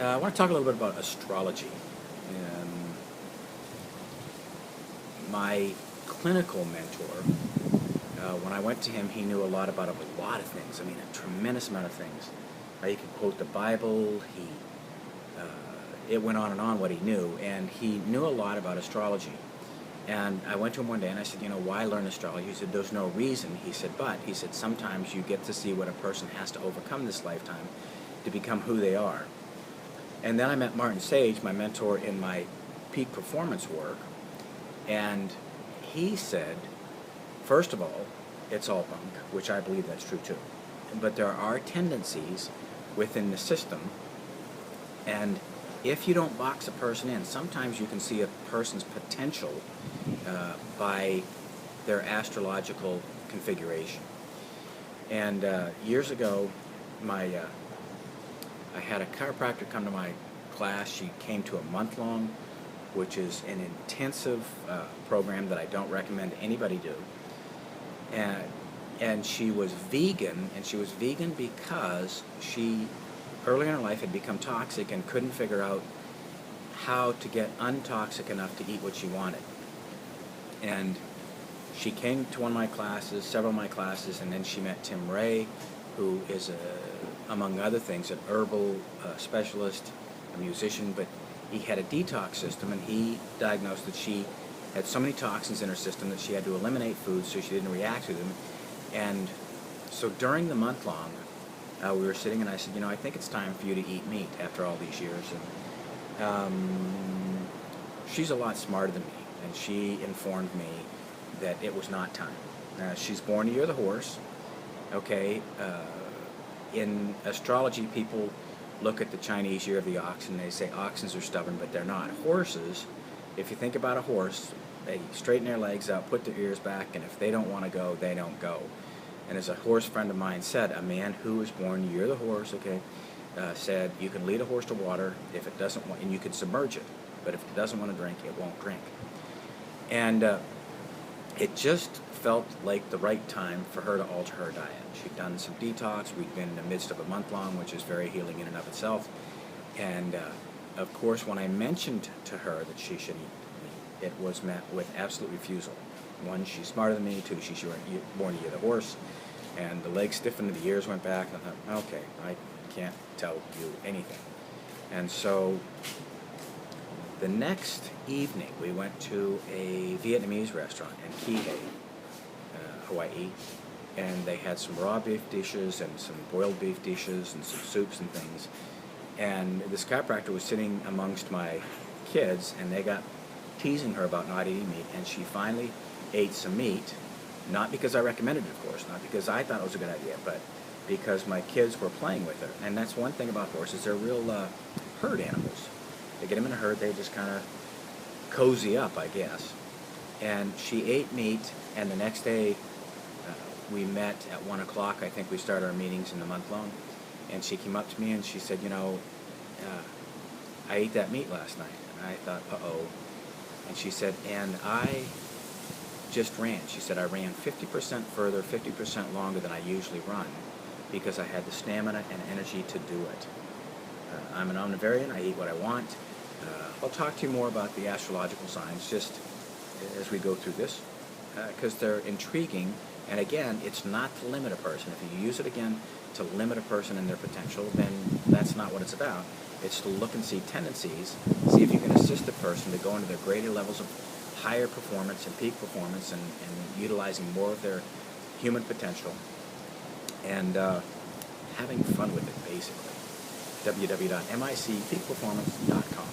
I want to talk a little bit about astrology. My clinical mentor, when I went to him, he knew a lot about a lot of things. I mean, a tremendous amount of things. He could quote the Bible. It went on and on what he knew, and he knew a lot about astrology. And I went to him one day and I said, why learn astrology? He said, there's no reason. He said, sometimes you get to see what a person has to overcome this lifetime to become who they are. And then I met Martin Sage, my mentor in my peak performance work, and he said, first of all, it's all bunk, which I believe that's true too. But there are tendencies within the system, and if you don't box a person in, sometimes you can see a person's potential by their astrological configuration. And years ago, I had a chiropractor come to my class. She came to a month-long, which is an intensive program that I don't recommend anybody do. And she was vegan, because she, early in her life, had become toxic and couldn't figure out how to get untoxic enough to eat what she wanted. And she came to one of my classes, several of my classes, and then she met Tim Ray, who is, among other things, an herbal specialist, a musician, but he had a detox system, and he diagnosed that she had so many toxins in her system that she had to eliminate foods so she didn't react to them. And so during the month-long, we were sitting, and I said, I think it's time for you to eat meat after all these years. And she's a lot smarter than me, and she informed me that it was not time. She's born the year of the horse. Okay, in astrology, people look at the Chinese year of the ox, and they say oxen are stubborn, but they're not. Horses, if you think about a horse, they straighten their legs out, put their ears back, and if they don't want to go, they don't go. And as a horse friend of mine said, a man who was born the year of the horse, said, you can lead a horse to water if it doesn't want, and you can submerge it, but if it doesn't want to drink, it won't drink. And it just felt like the right time for her to alter her diet. She'd done some detox. We'd been in the midst of a month-long, which is very healing in and of itself. And of course, when I mentioned to her that she should eat meat, it was met with absolute refusal. One, she's smarter than me. Two, she's born the year of the horse. And the legs stiffened and the ears went back. And I thought, okay, I can't tell you anything. And so the next evening, we went to a Vietnamese restaurant in Kihei, Hawaii, and they had some raw beef dishes and some boiled beef dishes and some soups and things. And this chiropractor was sitting amongst my kids, and they got teasing her about not eating meat, and she finally ate some meat, not because I recommended it, of course, not because I thought it was a good idea, but because my kids were playing with her. And that's one thing about horses, they're real herd animals. They get them in a herd, they just kind of cozy up, I guess. And she ate meat, and the next day we met at 1 o'clock. I think we started our meetings in the month-long. And she came up to me and she said, I ate that meat last night. And I thought, uh-oh. And she said, and I just ran. She said, I ran 50% further, 50% longer than I usually run because I had the stamina and energy to do it. I'm an omnivarian. I eat what I want. I'll talk to you more about the astrological signs just as we go through this because they're intriguing. And again, it's not to limit a person. If you use it again to limit a person and their potential, then that's not what it's about. It's to look and see tendencies, see if you can assist a person to go into their greater levels of higher performance and peak performance and utilizing more of their human potential and having fun with it, basically. www.micpeakperformance.com